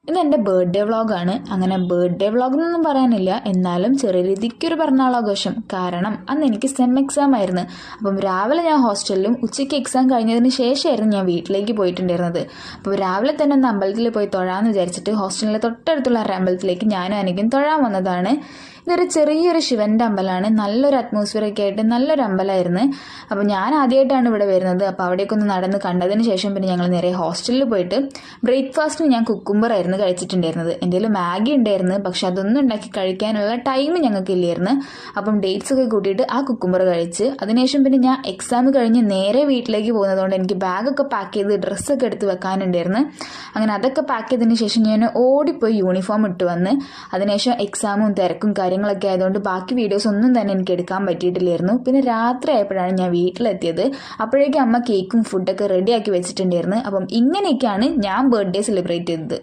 ഇന്ന് എൻ്റെ ബർത്ത്ഡേ വ്ളോഗാണ്. അങ്ങനെ ബർത്ത്ഡേ വ്ളോഗ് എന്നൊന്നും പറയാനില്ല, എന്നാലും ചെറിയ രീതിക്കൊരു പിറന്നാളാഘോഷം. കാരണം അന്ന് എനിക്ക് സെം എക്സാം ആയിരുന്നു. അപ്പം രാവിലെ ഞാൻ ഹോസ്റ്റലിലും ഉച്ചയ്ക്ക് എക്സാം കഴിഞ്ഞതിന് ശേഷമായിരുന്നു ഞാൻ വീട്ടിലേക്ക് പോയിട്ടുണ്ടായിരുന്നത്. അപ്പോൾ രാവിലെ തന്നെ ഒന്ന് അമ്പലത്തിൽ പോയി തൊഴാമെന്ന് വിചാരിച്ചിട്ട് ഹോസ്റ്റലിലെ തൊട്ടടുത്തുള്ള ഒരു അമ്പലത്തിലേക്ക് ഞാനും എനിക്കും തൊഴാൻ വന്നതാണ്. ഇതൊരു ചെറിയൊരു ശിവൻ്റെ അമ്പലമാണ്. നല്ലൊരു അറ്റ്മോസ്ഫിയറൊക്കെ ആയിട്ട് നല്ലൊരു അമ്പലമായിരുന്നു. അപ്പോൾ ഞാൻ ആദ്യമായിട്ടാണ് ഇവിടെ വരുന്നത്. അപ്പോൾ അവിടേക്ക് ഒന്ന് നടന്ന് കണ്ടതിന് ശേഷം പിന്നെ ഞങ്ങൾ നേരെ ഹോസ്റ്റലിൽ പോയിട്ട് ബ്രേക്ക്ഫാസ്റ്റിന് ഞാൻ കുക്കുംബറായിരുന്നു കഴിച്ചിട്ടുണ്ടായിരുന്നത്. എൻ്റെ കയ്യിൽ മാഗി ഉണ്ടായിരുന്നു, പക്ഷെ അതൊന്നും ഉണ്ടാക്കി കഴിക്കാനുള്ള ടൈം ഞങ്ങൾക്ക് ഇല്ലായിരുന്നു. അപ്പം ഡേറ്റ്സ് ഒക്കെ കൂട്ടിയിട്ട് ആ കുക്കുംബർ കഴിച്ച് അതിനുശേഷം പിന്നെ ഞാൻ എക്സാം കഴിഞ്ഞ് നേരെ വീട്ടിലേക്ക് പോകുന്നതുകൊണ്ട് എനിക്ക് ബാഗൊക്കെ പാക്ക് ചെയ്ത് ഡ്രസ്സൊക്കെ എടുത്ത് വെക്കാനുണ്ടായിരുന്നു. അങ്ങനെ അതൊക്കെ പാക്ക് ചെയ്തതിന് ശേഷം ഞാൻ ഓടിപ്പോയി യൂണിഫോം ഇട്ട് വന്ന് അതിനുശേഷം എക്സാമും തിരക്കും കാര്യങ്ങളൊക്കെ ആയതുകൊണ്ട് ബാക്കി വീഡിയോസ് ഒന്നും തന്നെ എനിക്ക് എടുക്കാൻ പറ്റിയിട്ടില്ലായിരുന്നു. പിന്നെ രാത്രി ആയപ്പോഴാണ് ഞാൻ വീട്ടിലെത്തിയത്. അപ്പോഴേക്കും അമ്മ കേക്കും ഫുഡൊക്കെ റെഡിയാക്കി വെച്ചിട്ടുണ്ടായിരുന്നു. അപ്പം ഇങ്ങനെയൊക്കെയാണ് ഞാൻ ബർത്ത്ഡേ സെലിബ്രേറ്റ് ചെയ്തത്.